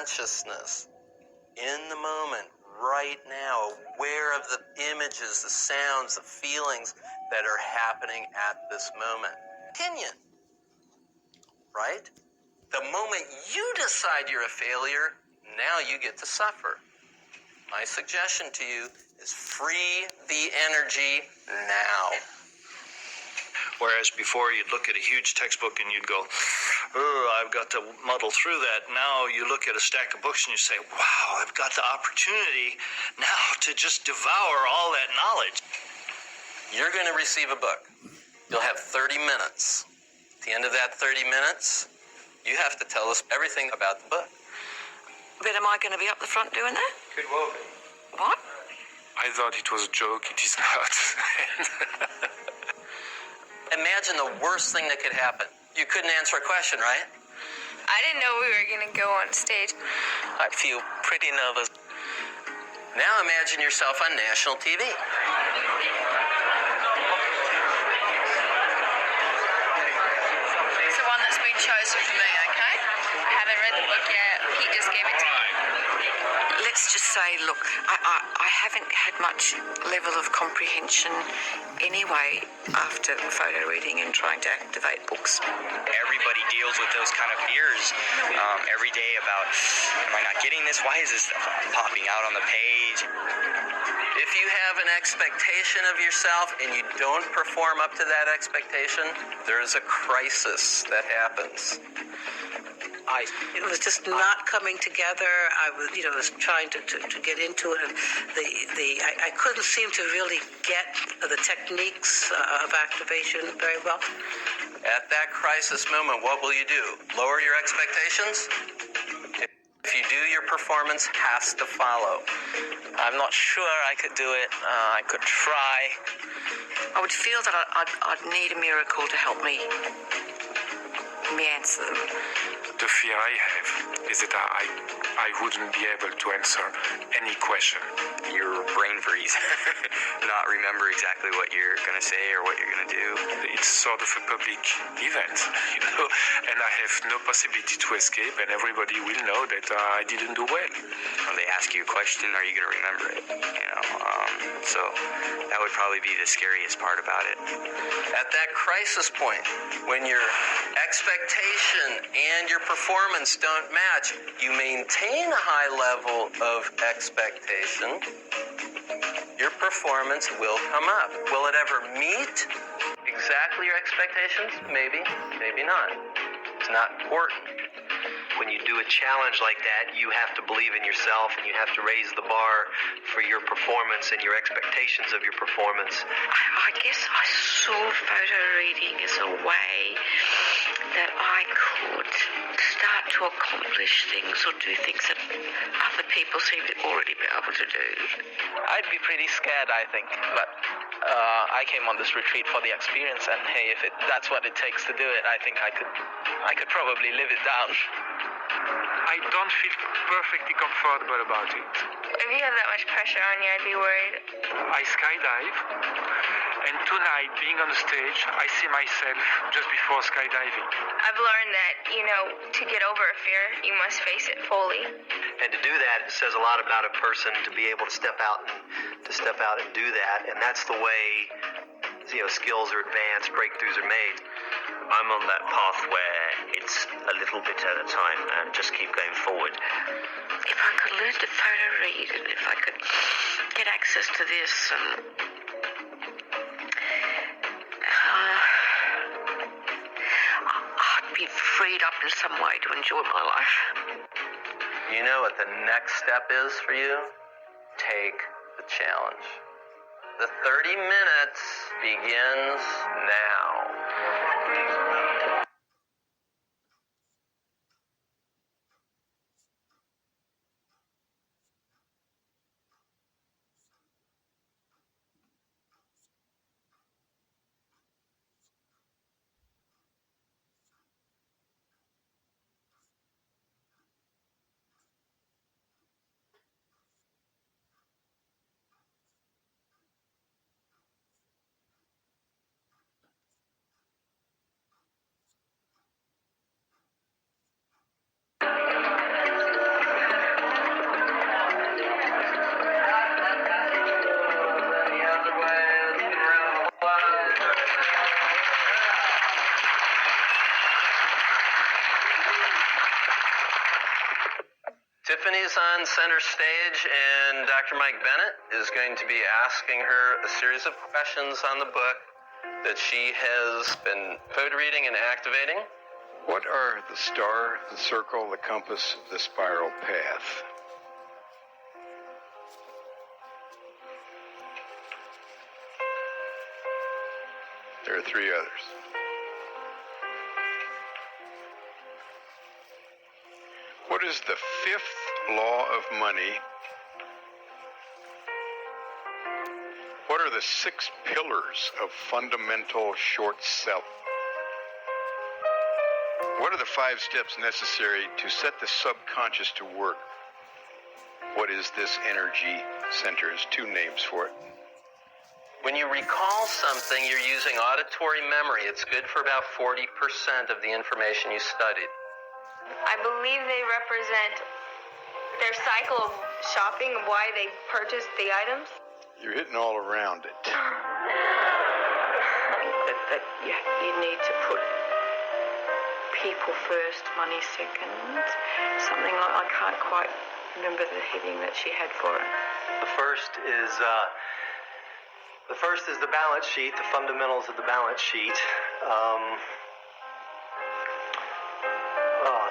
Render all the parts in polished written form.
consciousness, in the moment, right now, aware of the images, the sounds, the feelings that are happening at this moment. Opinion, right? The moment you decide you're a failure, now you get to suffer. My suggestion to you is free the energy now. Whereas before you'd look at a huge textbook and you'd go, oh, I've got to muddle through that. Now you look at a stack of books and you say, wow, I've got the opportunity now to just devour all that knowledge. You're going to receive a book. You'll have 30 minutes. At the end of that 30 minutes, you have to tell us everything about the book. But am I going to be up the front doing that? Could well be. What? I thought it was a joke. It is not. Imagine the worst thing that could happen. You couldn't answer a question, right? I didn't know we were going to go on stage. I'd feel pretty nervous. Now imagine yourself on national TV. It's the one that's been chosen for me, okay? I haven't read the book yet. Pete just gave it to me. Let's just say, look, I haven't had much level of comprehension anyway after photo reading and trying to activate books. Everybody deals with those kind of fears every day about, am I not getting this? Why is this popping out on the page? If you have an expectation of yourself and you don't perform up to that expectation, there's a crisis that happens. It was just not coming together. I was trying to get into it, and I couldn't seem to really get the techniques of activation very well. At that crisis moment, what will you do? Lower your expectations? If you do, your performance has to follow. I'm not sure I could do it. I could try. I would feel that I'd need a miracle to help me answer them. The fear I have is that I wouldn't be able to answer any question. Your brain freeze. Not remember exactly what you're going to say or what you're going to do. It's sort of a public event, and I have no possibility to escape, and everybody will know that I didn't do well. When they ask you a question, are you going to remember it? So that would probably be the scariest part about it. At that crisis point, when your expectation and your performance don't match, you maintain a high level of expectation, your performance will come up. Will it ever meet exactly your expectations? Maybe, maybe not. It's not important. When you do a challenge like that, you have to believe in yourself and you have to raise the bar for your performance and your expectations of your performance. I guess I saw photo reading as a way that I could start to accomplish things or do things that other people seem to already be able to do. I'd be pretty scared, I think, but I came on this retreat for the experience, and hey, if that's what it takes to do it, I think I could probably live it down. I don't feel perfectly comfortable about it. If you have that much pressure on you, I'd be worried. I skydive, and tonight, being on the stage, I see myself just before skydiving. I've learned that, to get over a fear, you must face it fully. And to do that, it says a lot about a person to be able to step out and do that. And that's the way, skills are advanced, breakthroughs are made. I'm on that path where it's a little bit at a time and just keep going forward. If I could learn to photo read and if I could get access to this and I'd be freed up in some way to enjoy my life. You know what the next step is for you? Take the challenge. The 30 minutes begins now. Tiffany's on center stage, and Dr. Mike Bennett is going to be asking her a series of questions on the book that she has been code reading and activating. What are the star, the circle, the compass, the spiral path? There are three others. What is the fifth law of money? What are the 6 pillars of fundamental short selling? What are the 5 steps necessary to set the subconscious to work? What is this energy center? There's 2 names for it. When you recall something, you're using auditory memory. It's good for about 40% of the information you studied. I believe they represent their cycle of shopping, why they purchased the items. You're hitting all around it. That you need to put people first, money second. Something like, I can't quite remember the heading that she had for it. The first is the balance sheet, the fundamentals of the balance sheet.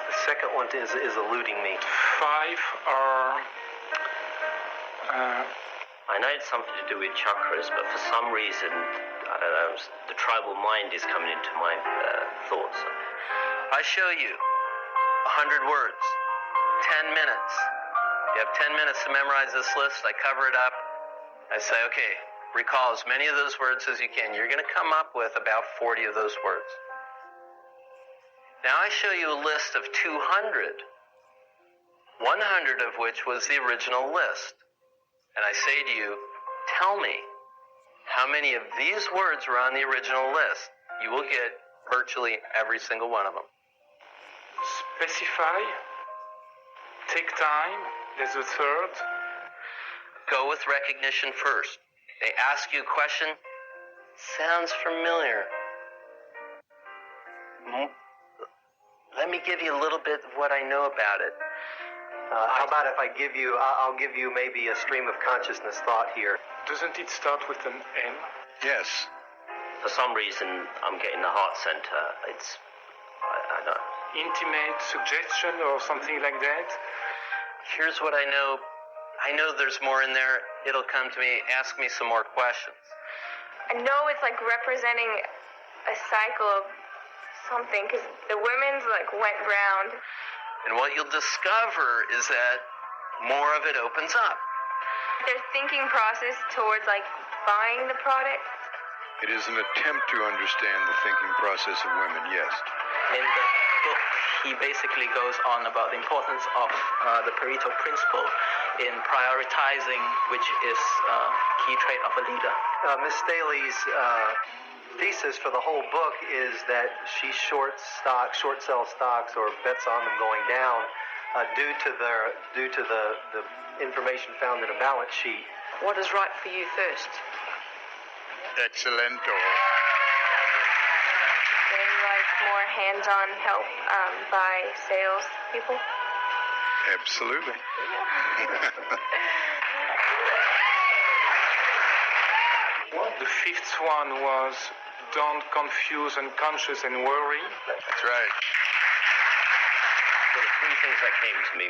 The second one is eluding me. 5 are. I know it's something to do with chakras, but for some reason, I don't know, the tribal mind is coming into my thoughts. I show you 100 words, 10 minutes. You have 10 minutes to memorize this list. I cover it up. I say, okay, recall as many of those words as you can. You're going to come up with about 40 of those words. Now I show you a list of 200, 100 of which was the original list. And I say to you, tell me how many of these words were on the original list. You will get virtually every single one of them. Specify. Take time. There's a third. Go with recognition first. They ask you a question. Sounds familiar. Let me give you a little bit of what I know about it. How about if I'll give you maybe a stream of consciousness thought here. Doesn't it start with an M? Yes. For some reason, I'm getting the heart center. It's, I don't know. Intimate suggestion or something like that? Here's what I know. I know there's more in there. It'll come to me. Ask me some more questions. I know it's like representing a cycle of something, because the women's like went round. And what you'll discover is that more of it opens up. Their thinking process towards like buying the product. It is an attempt to understand the thinking process of women, yes. In the book, he basically goes on about the importance of the Pareto principle in prioritizing, which is a key trait of a leader. Miss Staley's thesis for the whole book is that she short sell stocks or bets on them going down due to the information found in a balance sheet. What is right for you first? Excellento. They like more hands-on help by sales people. Absolutely. The 5th one was don't confuse unconscious and worry. That's right. There are 3 things that came to me.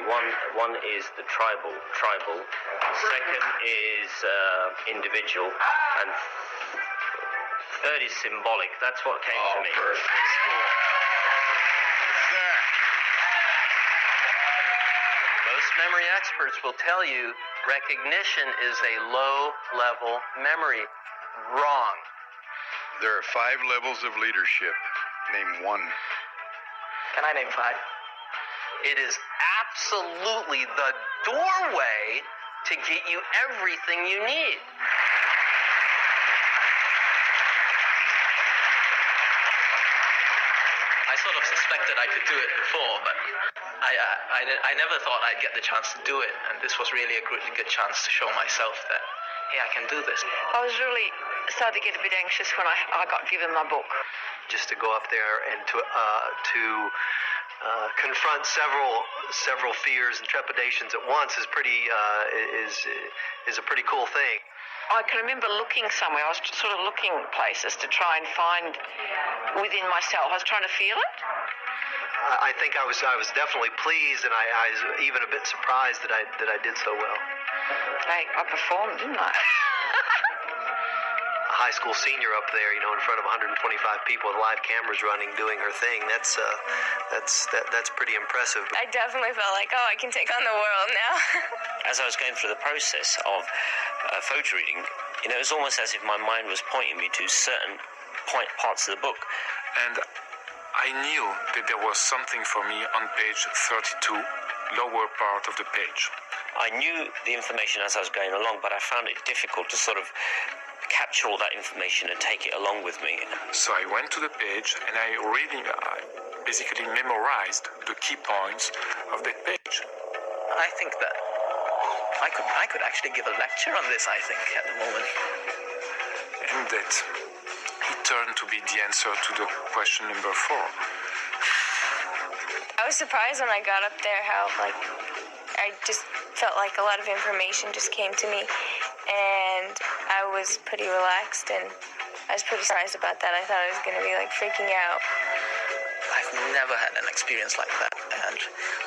One is the tribal. Second is individual, and third is symbolic. That's what came to me. Perfect. Cool. Most memory experts will tell you recognition is a low-level memory. Wrong. There are 5 levels of leadership. Name one. Can I name 5? It is absolutely the doorway to get you everything you need. I sort of suspected I could do it before, but I never thought I'd get the chance to do it, and this was really a really good chance to show myself that, hey, I can do this. I was really started to get a bit anxious when I got given my book. Just to go up there and to confront several fears and trepidations at once is pretty is a pretty cool thing. I can remember looking somewhere. I was sort of looking places to try and find within myself. I was trying to feel it. I think I was definitely pleased, and I was even a bit surprised that I did so well. I performed, didn't I? A high school senior up there, in front of 125 people with live cameras running, doing her thing. That's pretty impressive. I definitely felt like, I can take on the world now. As I was going through the process of photo reading, it was almost as if my mind was pointing me to certain parts of the book. And I knew that there was something for me on page 32, lower part of the page. I knew the information as I was going along, but I found it difficult to sort of capture all that information and take it along with me. So I went to the page and I basically memorized the key points of that page. I think that I could actually give a lecture on this, I think, at the moment. And that it turned to be the answer to the question number 4. I was surprised when I got up there how, I just felt like a lot of information just came to me, and I was pretty relaxed, and I was pretty surprised about that. I thought I was going to be, freaking out. I've never had an experience like that, and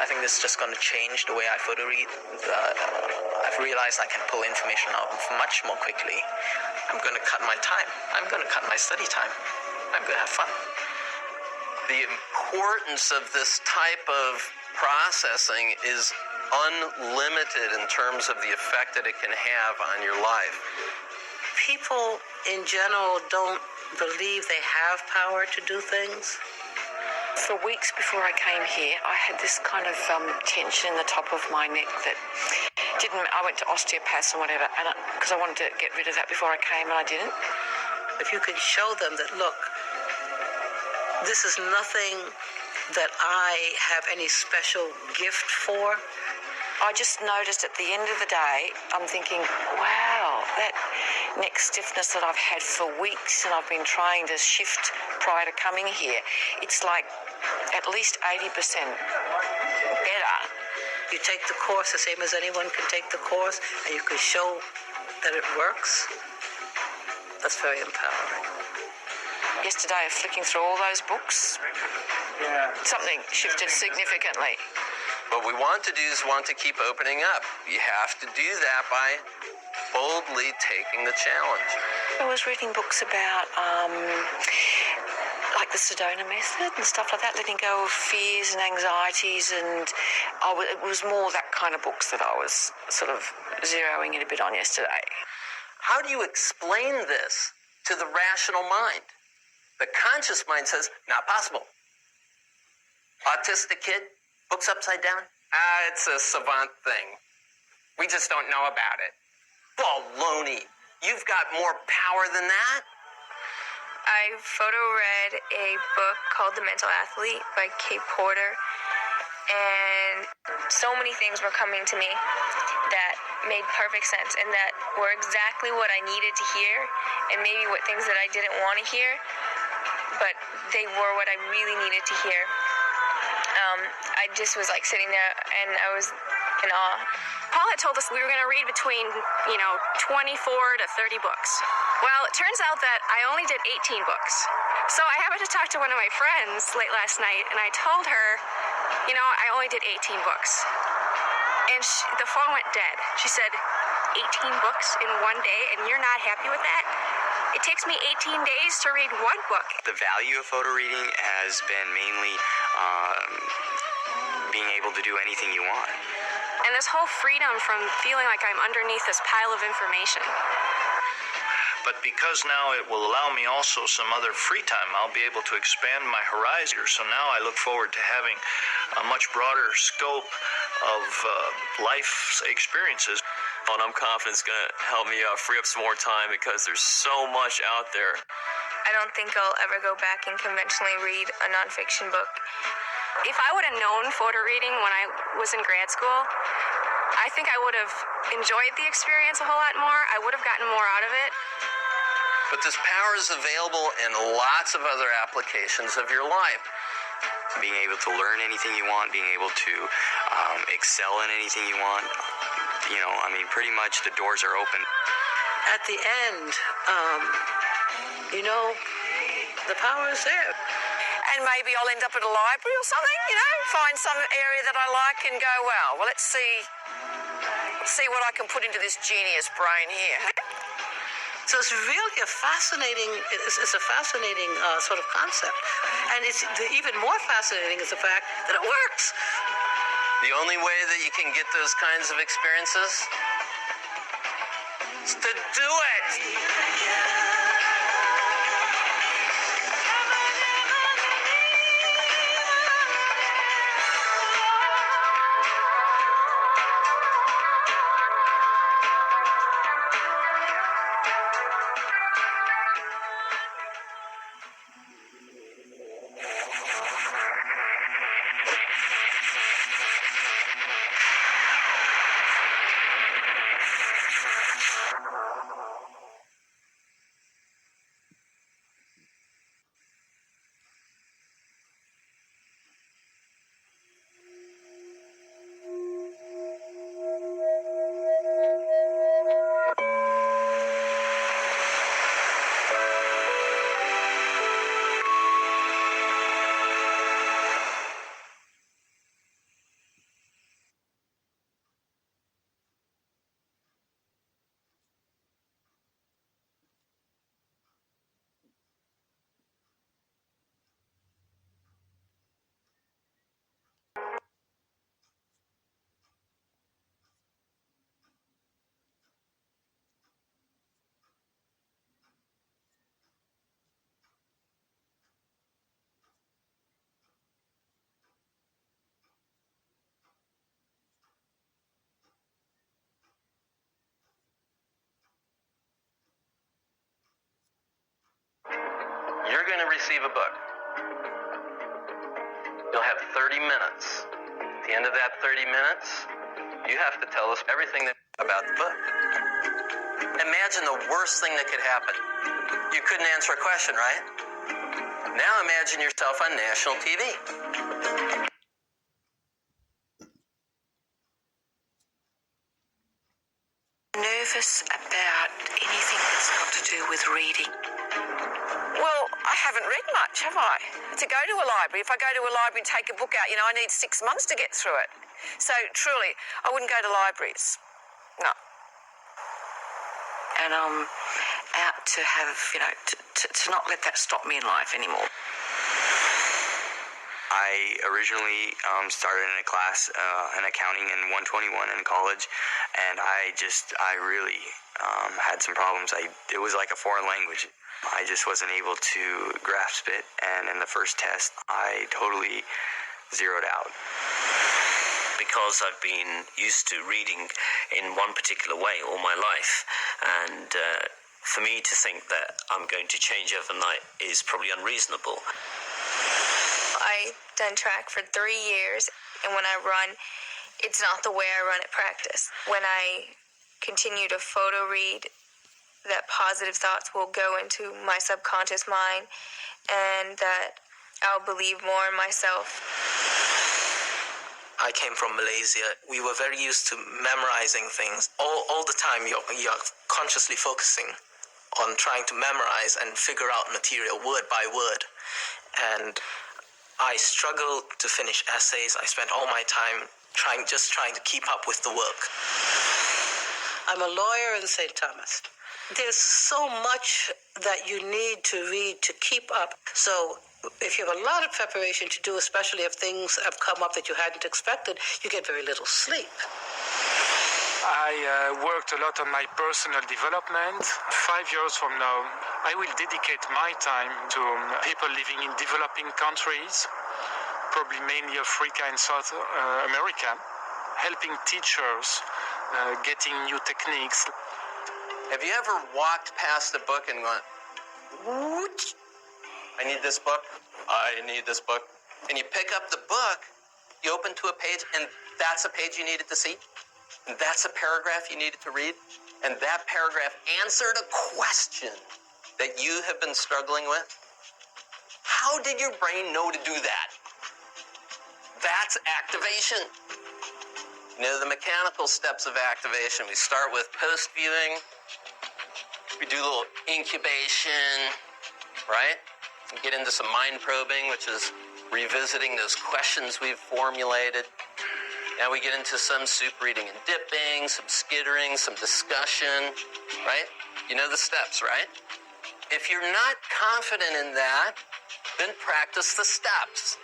I think this is just going to change the way I photo read. I've realized I can pull information out much more quickly. I'm going to cut my time. I'm going to cut my study time. I'm going to have fun. The importance of this type of processing is unlimited in terms of the effect that it can have on your life. People in general don't believe they have power to do things. For weeks before I came here, I had this kind of tension in the top of my neck that I went to osteopaths and whatever, and because I wanted to get rid of that before I came, and I didn't. If you can show them that, look, this is nothing that I have any special gift for. I just noticed at the end of the day, I'm thinking, wow, that neck stiffness that I've had for weeks and I've been trying to shift prior to coming here, it's like at least 80% better. You take the course the same as anyone can take the course, and you can show that it works. That's very empowering. Yesterday, flicking through all those books, something shifted significantly. What we want to do is want to keep opening up. You have to do that by boldly taking the challenge. I was reading books about like the Sedona method and stuff like that, letting go of fears and anxieties, and it was more that kind of books that I was sort of zeroing in a bit on yesterday. How do you explain this to the rational mind? The conscious mind says, not possible. Autistic kid, books upside down? It's a savant thing. We just don't know about it. Baloney. You've got more power than that? I photo read a book called The Mental Athlete by Kate Porter, and so many things were coming to me that made perfect sense and that were exactly what I needed to hear, and maybe what things that I didn't want to hear, but they were what I really needed to hear. I just was sitting there and I was in awe. Paul had told us we were going to read between, 24 to 30 books. Well, it turns out that I only did 18 books. So I happened to talk to one of my friends late last night, and I told her, I only did 18 books. And the phone went dead. She said, 18 books in one day, and you're not happy with that? It takes me 18 days to read one book. The value of photo reading has been mainly being able to do anything you want. And this whole freedom from feeling like I'm underneath this pile of information. But because now it will allow me also some other free time, I'll be able to expand my horizon. So now I look forward to having a much broader scope of life's experiences. And I'm confident it's going to help me free up some more time because there's so much out there. I don't think I'll ever go back and conventionally read a nonfiction book. If I would have known photo reading when I was in grad school, I think I would have enjoyed the experience a whole lot more. I would have gotten more out of it. But this power is available in lots of other applications of your life. being able to learn anything you want, being able to excel in anything you want. Pretty much the doors are open. At the end, the power is there. And maybe I'll end up at a library or something, find some area that I like and go, well, let's see what I can put into this genius brain here. So it's really a fascinating sort of concept. And it's even more fascinating is the fact that it works. The only way that you can get those kinds of experiences is to do it. You're going to receive a book. You'll have 30 minutes. At the end of that 30 minutes, you have to tell us everything about the book. Imagine the worst thing that could happen. You couldn't answer a question, right? Now imagine yourself on national TV. Nervous about anything that's got to do with reading. Well, I haven't read much, have I? To go to a library, if I go to a library and take a book out, I need 6 months to get through it. So, truly, I wouldn't go to libraries. No. And I'm out to have, to not let that stop me in life anymore. I originally started in a class in accounting in 121 in college, and I really had some problems. It was like a foreign language. I just wasn't able to grasp it, and in the first test, I totally zeroed out. Because I've been used to reading in one particular way all my life, and for me to think that I'm going to change overnight is probably unreasonable. I done track for 3 years, and when I run, it's not the way I run at practice. When I continue to photo read, that positive thoughts will go into my subconscious mind, and that I'll believe more in myself. I came from Malaysia. We were very used to memorizing things. All the time you're consciously focusing on trying to memorize and figure out material word by word. And I struggled to finish essays. I spent all my time trying to keep up with the work. I'm a lawyer in St. Thomas. There's so much that you need to read to keep up. So if you have a lot of preparation to do, especially if things have come up that you hadn't expected, you get very little sleep. I worked a lot on my personal development. 5 years from now, I will dedicate my time to people living in developing countries, probably mainly Africa and South America, helping teachers, getting new techniques. Have you ever walked past a book and gone, "What? I need this book. I need this book." And you pick up the book, you open to a page, and that's a page you needed to see. And that's a paragraph you needed to read. And that paragraph answered a question that you have been struggling with. How did your brain know to do that? That's activation. You know, the mechanical steps of activation. We start with post-viewing. We do a little incubation, right? We get into some mind probing, which is revisiting those questions we've formulated. Now we get into some soup reading and dipping, some skittering, some discussion, right? You know the steps, right? If you're not confident in that, then practice the steps.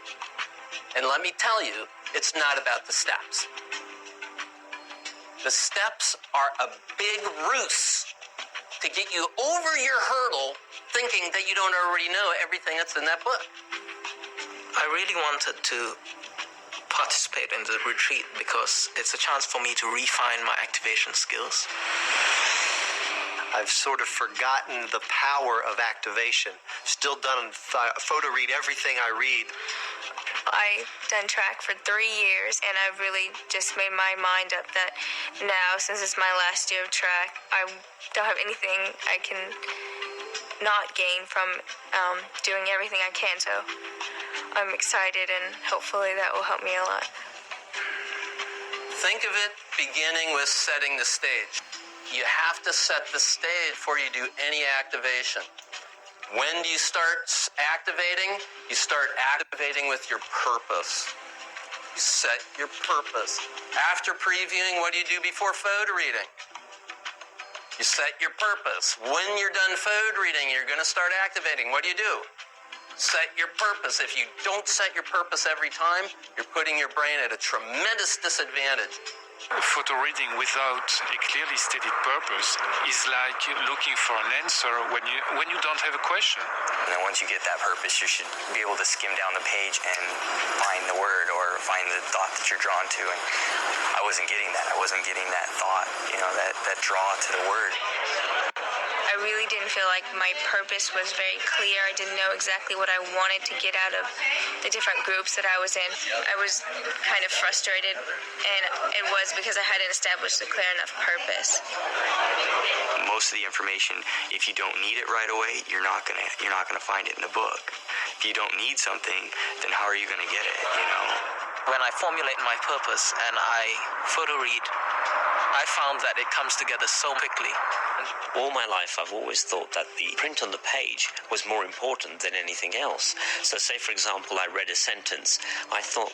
And let me tell you, it's not about the steps. The steps are a big ruse to get you over your hurdle thinking that you don't already know everything that's in that book. I really wanted to participate in the retreat because it's a chance for me to refine my activation skills. I've sort of forgotten the power of activation. Still done photo read everything I read. I've done track for 3 years, and I've really just made my mind up that now, since it's my last year of track, I don't have anything I can not gain from doing everything I can. So I'm excited, and hopefully that will help me a lot. Think of it beginning with setting the stage. You have to set the stage before you do any activation. When do you start activating? You start activating with your purpose. You set your purpose. After previewing, what do you do before photo reading? You set your purpose. When you're done photo reading, you're going to start activating. What do? Set your purpose. If you don't set your purpose every time, you're putting your brain at a tremendous disadvantage. Photo reading without a clearly stated purpose is like looking for an answer when you don't have a question. And then once you get that purpose, you should be able to skim down the page and find the word or find the thought that you're drawn to. And I wasn't getting that. I wasn't getting that thought, that draw to the word. I really didn't feel like my purpose was very clear. I didn't know exactly what I wanted to get out of the different groups that I was in. I was kind of frustrated, and it was because I hadn't established a clear enough purpose. Most of the information, if you don't need it right away, you're not gonna find it in the book. If you don't need something, then how are you gonna get it? When I formulate my purpose and I photo read, I found that it comes together so quickly. All my life, I've always thought that the print on the page was more important than anything else. So say, for example, I read a sentence, I thought,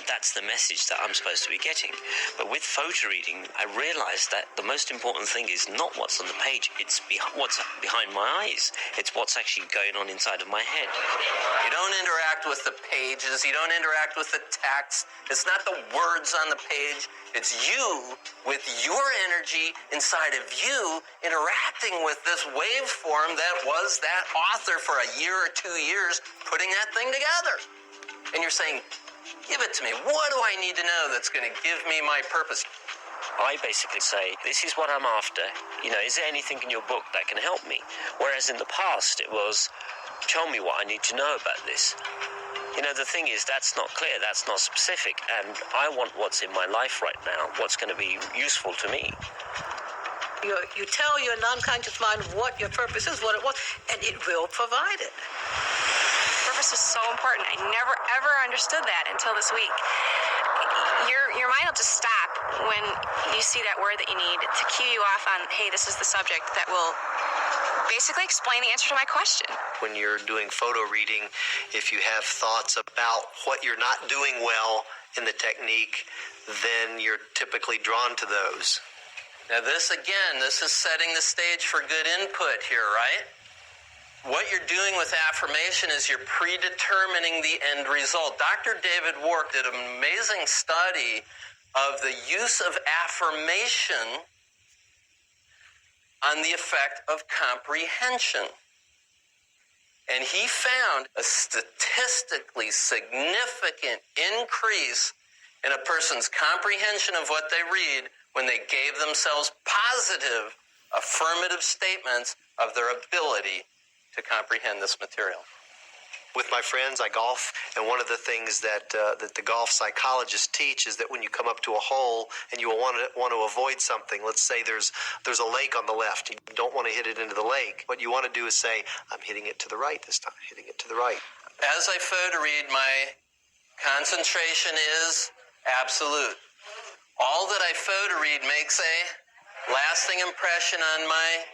that's the message that I'm supposed to be getting. But with photo reading, I realized that the most important thing is not what's on the page, it's what's behind my eyes. It's what's actually going on inside of my head. You don't interact with the pages, you don't interact with the text. It's not the words on the page, it's you with your energy inside of you interacting with this waveform that was that author for a year or 2 years putting that thing together. And you're saying, give it to me. What do I need to know that's going to give me my purpose? I basically say, this is what I'm after. Is there anything in your book that can help me? Whereas in the past, it was, tell me what I need to know about this. The thing is, that's not clear, that's not specific, and I want what's in my life right now, what's going to be useful to me. You tell your non-conscious mind what your purpose is, what it was, and it will provide it. Purpose is so important. I never ever understood that until this week. Your mind will just stop when you see that word that you need to cue you off on, hey, this is the subject that will basically explain the answer to my question. When you're doing photo reading, if you have thoughts about what you're not doing well in the technique, then you're typically drawn to those. Now this is setting the stage for good input here, right? What you're doing with affirmation is you're predetermining the end result. Dr. David Wark did an amazing study of the use of affirmation on the effect of comprehension. And he found a statistically significant increase in a person's comprehension of what they read when they gave themselves positive, affirmative statements of their ability to comprehend this material. With my friends, I golf, and one of the things that the golf psychologists teach is that when you come up to a hole and you want to avoid something, let's say there's a lake on the left, you don't want to hit it into the lake. What you want to do is say, I'm hitting it to the right this time, hitting it to the right. As I photo read, my Concentration is absolute. All that I photo read makes a lasting impression on my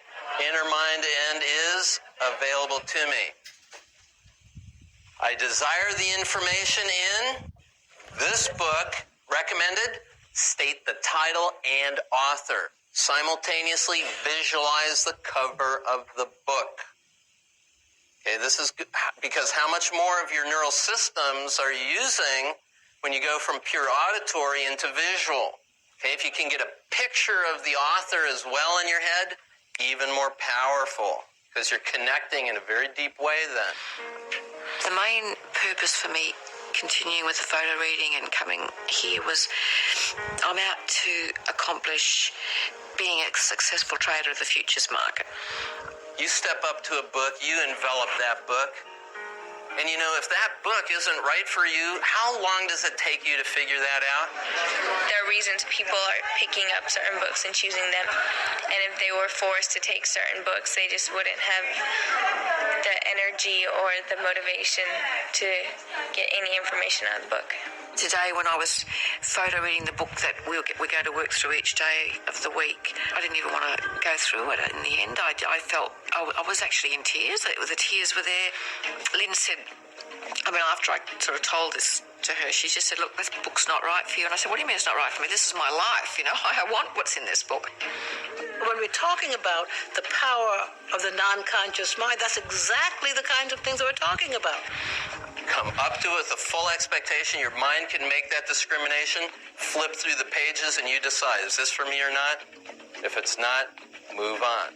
inner mind and is available to me. I desire the information in this book. Recommended, state the title and author. Simultaneously visualize the cover of the book. Okay, this is good because how much more of your neural systems are you using when you go from pure auditory into visual? Okay, if you can get a picture of the author as well in your head, even more powerful because you're connecting in a very deep way then. The main purpose for me continuing with the photo reading and coming here was I'm out to accomplish being a successful trader of the futures market. You step up to a book, you envelop that book, and you know, if that book isn't right for you, how long does it take you to figure that out? There are reasons people are picking up certain books and choosing them, and if they were forced to take certain books, they just wouldn't have the energy or the motivation to get any information out of the book. Today, when I was photo reading the book that we're going to work through each day of the week, I didn't even want to go through it. In the end, I felt I was actually in tears. The tears were there. Lynn said, after I sort of told this to her, she just said, look, this book's not right for you. And I said, what do you mean it's not right for me? This is my life, I want what's in this book. When we're talking about the power of the non-conscious mind, that's exactly the kinds of things that we're talking about. Come up to it with a full expectation. Your mind can make that discrimination, flip through the pages, and you decide, is this for me or not? If it's not, move on.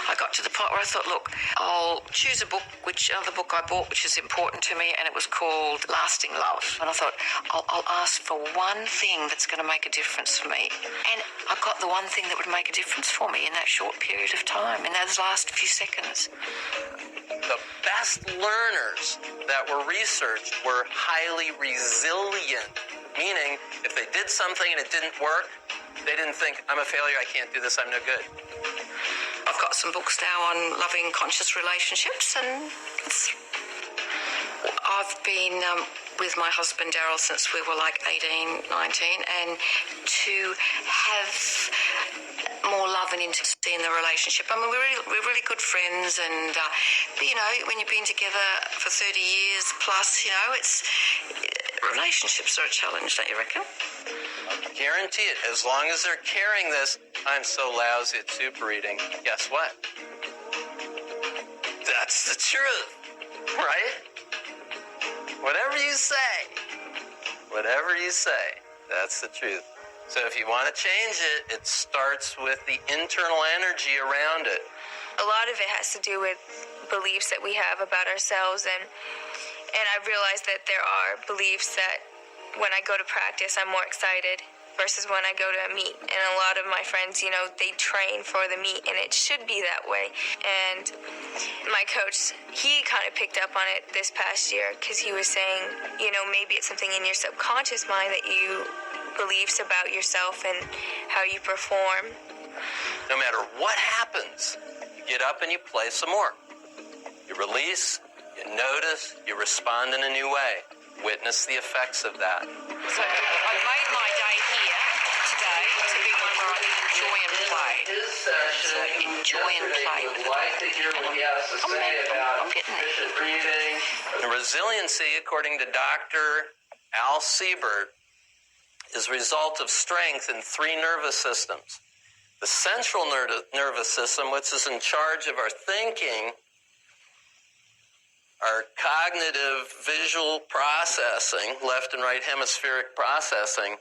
I got to the point where I thought, look, I'll choose a book, another book I bought, which is important to me, and it was called Lasting Love. And I thought, I'll ask for one thing that's going to make a difference for me. And I got the one thing that would make a difference for me in that short period of time, in those last few seconds. The best learners that were researched were highly resilient, meaning if they did something and it didn't work, they didn't think, I'm a failure, I can't do this, I'm no good. I've got some books now on loving conscious relationships, and I've been with my husband Daryl since we were like 18, 19, and to have more love and intimacy in the relationship. We're really good friends, and but, when you've been together for 30 years plus, relationships are a challenge, don't you reckon? Guarantee it. As long as they're carrying this, I'm so lousy at super reading. Guess what? That's the truth, right? Whatever you say, that's the truth. So if you want to change it, it starts with the internal energy around it. A lot of it has to do with beliefs that we have about ourselves, and I've realized that there are beliefs that when I go to practice, I'm more excited versus when I go to a meet. And a lot of my friends, they train for the meet, and it should be that way. And my coach, he kind of picked up on it this past year because he was saying, maybe it's something in your subconscious mind that you beliefs about yourself and how you perform. No matter what happens, you get up and you play some more. You release, you notice, you respond in a new way. Witness the effects of that. So I've made my day here today to be one where I can enjoy and play. So enjoy and play with it. I'm getting it. And resiliency, according to Dr. Al Siebert, is a result of strength in three nervous systems. The central nervous system, which is in charge of our thinking, our cognitive visual processing, left and right hemispheric processing,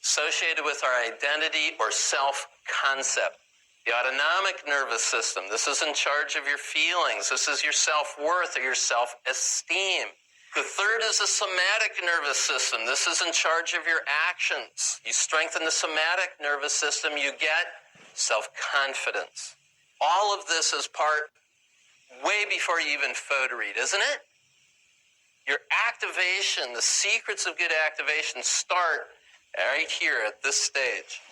associated with our identity or self-concept. The autonomic nervous system, this is in charge of your feelings. This is your self-worth or your self-esteem. The third is the somatic nervous system. This is in charge of your actions. You strengthen the somatic nervous system, you get self-confidence. All of this is part way before you even photo read, isn't it? Your activation, the secrets of good activation start right here at this stage.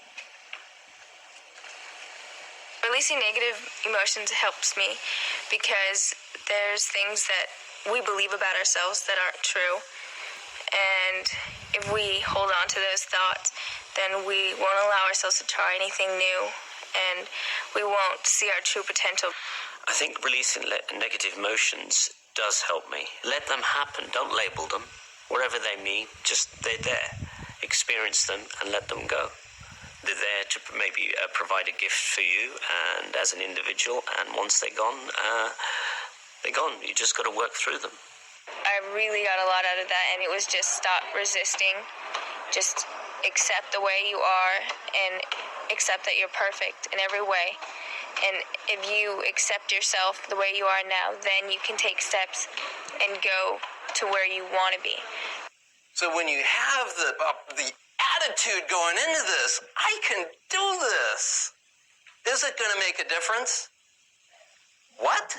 Releasing negative emotions helps me because there's things that we believe about ourselves that aren't true. And And if we hold on to those thoughts, then we won't allow ourselves to try anything new, and we won't see our true potential. I think releasing negative emotions does help me. Let them happen. Don't label them. Whatever they mean, just they're there. Experience them and let them go. They're there to maybe provide a gift for you and as an individual, and once they're gone, they're gone. You just got to work through them. I really got a lot out of that, and it was just stop resisting. Just accept the way you are and accept that you're perfect in every way. And if you accept yourself the way you are now, then you can take steps and go to where you want to be. So when you have the attitude going into this, I can do this. Is it going to make a difference? What?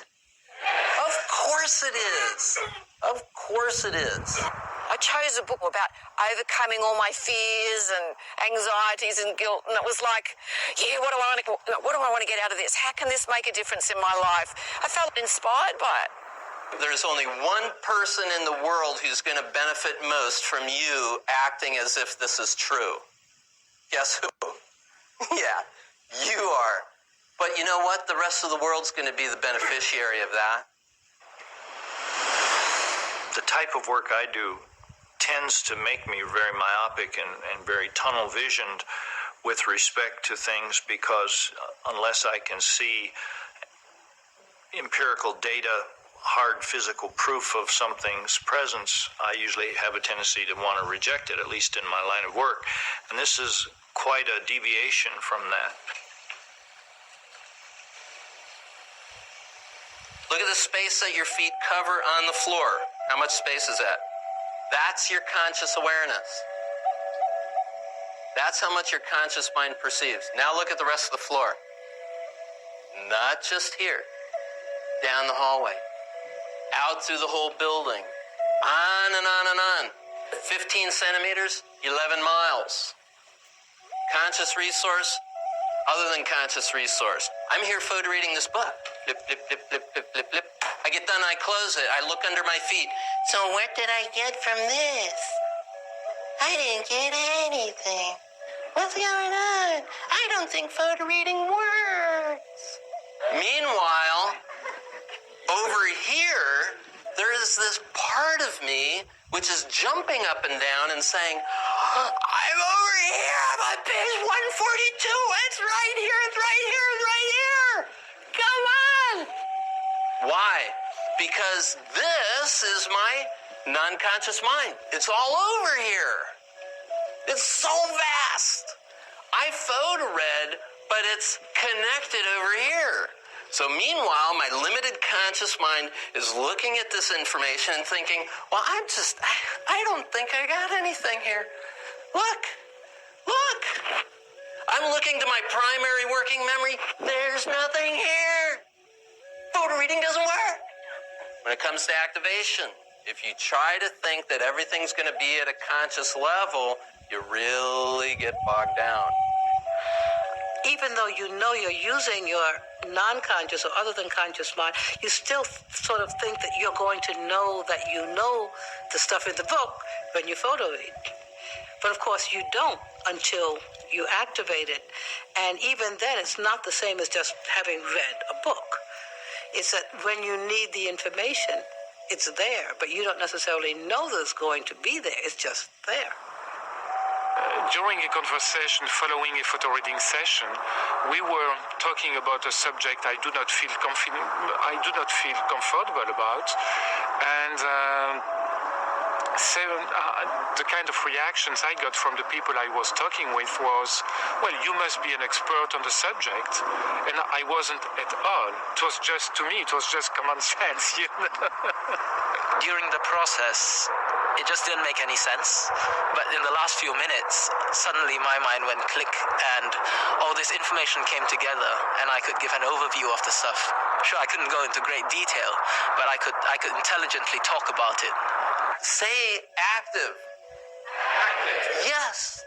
Of course it is. Of course it is. I chose a book about overcoming all my fears and anxieties and guilt, and it was like, yeah, what do I want to get out of this? How can this make a difference in my life? I felt inspired by it. There's only one person in the world who's going to benefit most from you acting as if this is true. Guess who? Yeah, you are. But you know what? The rest of the world's going to be the beneficiary of that. The type of work I do tends to make me very myopic and very tunnel visioned with respect to things, because unless I can see empirical data, hard physical proof of something's presence, I usually have a tendency to want to reject it, at least in my line of work. And this is quite a deviation from that. Look at the space that your feet cover on the floor. How much space is that? That's your conscious awareness. That's how much your conscious mind perceives. Now look at the rest of the floor. Not just here. Down the hallway. Out through the whole building. On and on and on. 15 centimeters, 11 miles. Conscious resource, other than conscious resource. I'm here photo reading this book. Flip, flip, flip, flip, flip, flip, flip. I get done, I close it, I look under my feet. So what did I get from this? I didn't get anything. What's going on? I don't think photo reading works. Meanwhile, over here, there is this part of me which is jumping up and down and saying, I'm over here, I'm on page 142, it's right here, it's right here, it's right here. Come on. Why? Because this is my non-conscious mind. It's all over here. It's so vast. I photo read, but it's connected over here. So meanwhile, my limited conscious mind is looking at this information and thinking, well, I don't think I got anything here. Look. I'm looking to my primary working memory. There's nothing here. Photo reading doesn't work. When it comes to activation, if you try to think that everything's going to be at a conscious level, you really get bogged down. Even though you know you're using your non-conscious or other than conscious mind, you still sort of think that you're going to know that you know the stuff in the book when you photo read. But of course you don't until you activate it. And even then, it's not the same as just having read a book. It's that when you need the information, it's there, but you don't necessarily know that it's going to be there. It's just there. During a conversation following a photo reading session, we were talking about a subject I do not feel comfortable about, and the kind of reactions I got from the people I was talking with was, well, you must be an expert on the subject, and I wasn't at all. It was just, to me, it was just common sense, you know. During the process, it just didn't make any sense. But in the last few minutes, suddenly my mind went click, and all this information came together, and I could give an overview of the stuff. Sure, I couldn't go into great detail, but I could intelligently talk about it. Say active. Yes.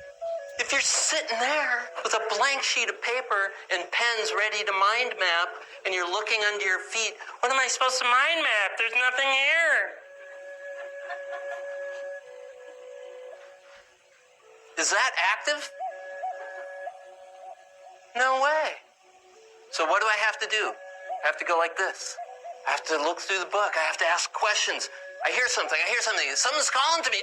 If you're sitting there with a blank sheet of paper and pens ready to mind map, and you're looking under your feet, what am I supposed to mind map? There's nothing here. Is that active? No way. So what do I have to do? I have to go like this. I have to look through the book. I have to ask questions. I hear something. Something's calling to me.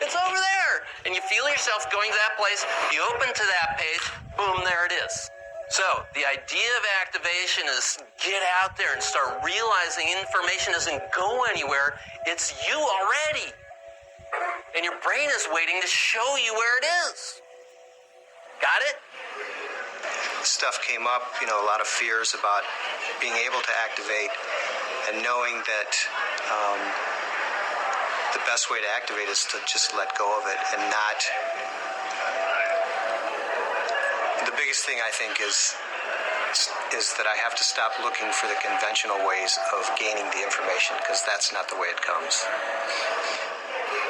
It's over there. And you feel yourself going to that place. You open to that page. Boom, there it is. So the idea of activation is get out there and start realizing information doesn't go anywhere. It's you already. And your brain is waiting to show you where it is. Got it? Stuff came up, a lot of fears about being able to activate and knowing that the best way to activate is to just let go of it and not. The biggest thing I think is that I have to stop looking for the conventional ways of gaining the information, because that's not the way it comes.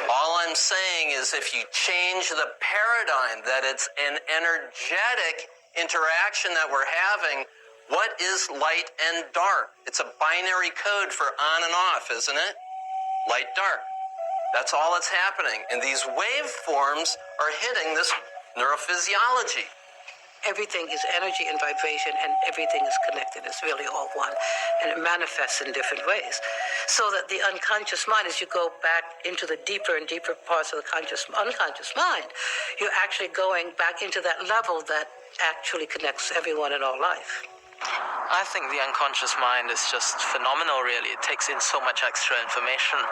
All I'm saying is if you change the paradigm that it's an energetic interaction that we're having, what is light and dark? It's a binary code for on and off, isn't it? Light, dark. That's all that's happening. And these waveforms are hitting this neurophysiology. Everything is energy and vibration, and everything is connected. It's really all one, and it manifests in different ways. So that the unconscious mind, as you go back into the deeper and deeper parts of the unconscious mind, you're actually going back into that level that actually connects everyone in all life. I think the unconscious mind is just phenomenal, really. It takes in so much extra information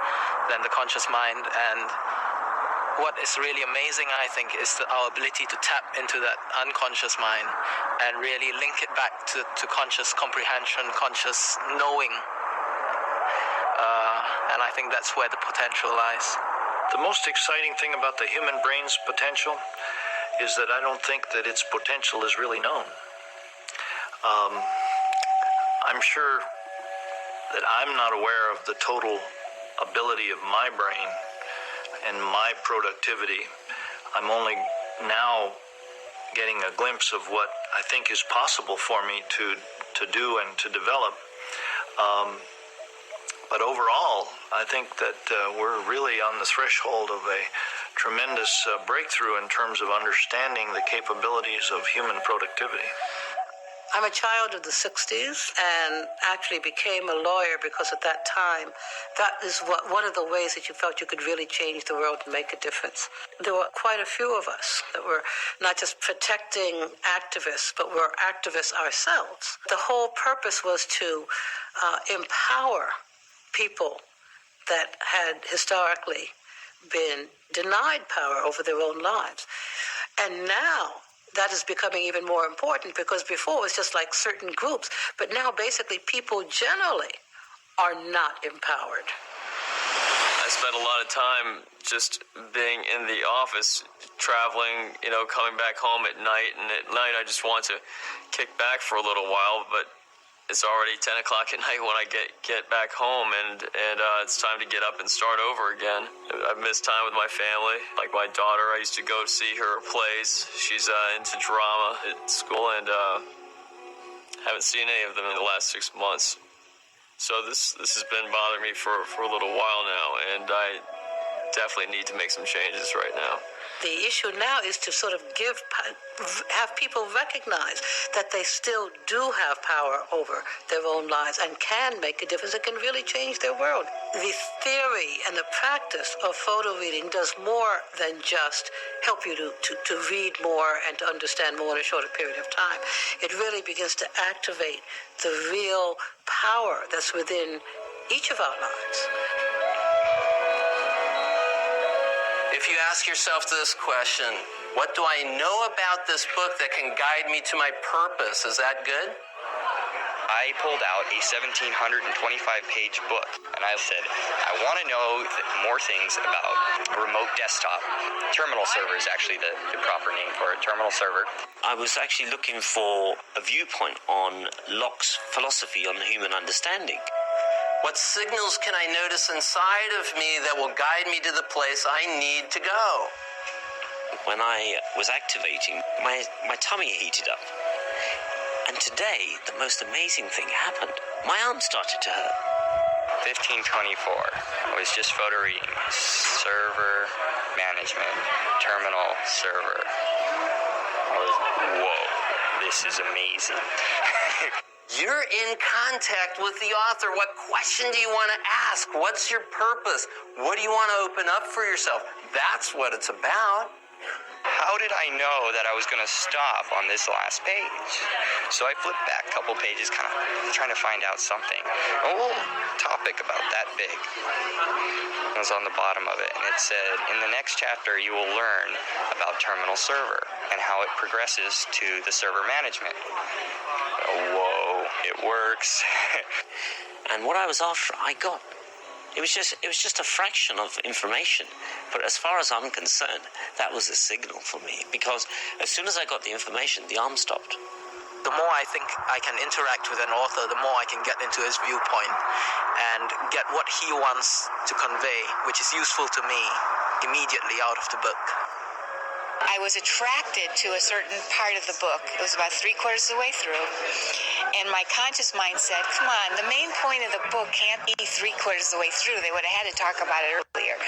than the conscious mind, and what is really amazing, I think, is our ability to tap into that unconscious mind and really link it back to conscious comprehension, conscious knowing. And I think that's where the potential lies. The most exciting thing about the human brain's potential is that I don't think that its potential is really known. I'm sure that I'm not aware of the total ability of my brain and my productivity. I'm only now getting a glimpse of what I think is possible for me to do and to develop. But overall, I think that we're really on the threshold of a tremendous breakthrough in terms of understanding the capabilities of human productivity. I'm a child of the 60s and actually became a lawyer because at that time, that is one of the ways that you felt you could really change the world and make a difference. There were quite a few of us that were not just protecting activists, but were activists ourselves. The whole purpose was to empower people that had historically been denied power over their own lives. And now, that is becoming even more important, because before it was just like certain groups, but now basically people generally are not empowered. I spent a lot of time just being in the office, traveling, coming back home at night, and at night I just want to kick back for a little while, but it's already 10 o'clock at night when I get back home, and it's time to get up and start over again. I've missed time with my family. Like my daughter, I used to go see her plays. She's into drama at school, and haven't seen any of them in the last 6 months. So this has been bothering me for a little while now, and I definitely need to make some changes right now. The issue now is to sort of have people recognize that they still do have power over their own lives and can make a difference. It can really change their world. The theory and the practice of photo reading does more than just help you to read more and to understand more in a shorter period of time. It really begins to activate the real power that's within each of our lives. If you ask yourself this question, what do I know about this book that can guide me to my purpose? Is that good? I pulled out a 1,725-page book, and I said, I want to know more things about remote desktop. Terminal server is actually the proper name for it, terminal server. I was actually looking for a viewpoint on Locke's philosophy on human understanding. What signals can I notice inside of me that will guide me to the place I need to go? When I was activating, my tummy heated up. And today, the most amazing thing happened. My arm started to hurt. 1524 was just photo reading. Server management, terminal server. I was, whoa, this is amazing. You're in contact with the author. What question do you want to ask? What's your purpose? What do you want to open up for yourself? That's what it's about. How did I know that I was going to stop on this last page? So I flipped back a couple pages, kind of trying to find out something. A little topic about that big. It was on the bottom of it, and it said, in the next chapter, you will learn about terminal server and how it progresses to the server management. Whoa, it works. And what I was after, I got. It was just a fraction of information, but as far as I'm concerned, that was a signal for me, because as soon as I got the information, the arm stopped. The more I think I can interact with an author, the more I can get into his viewpoint and get what he wants to convey, which is useful to me, immediately out of the book. I was attracted to a certain part of the book. It was about 3/4 of the way through. And my conscious mind said, come on, the main point of the book can't be 3/4 of the way through. They would have had to talk about it earlier.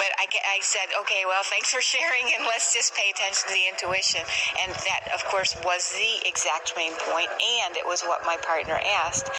But I said, okay, well, thanks for sharing, and let's just pay attention to the intuition. And that, of course, was the exact main point, and it was what my partner asked.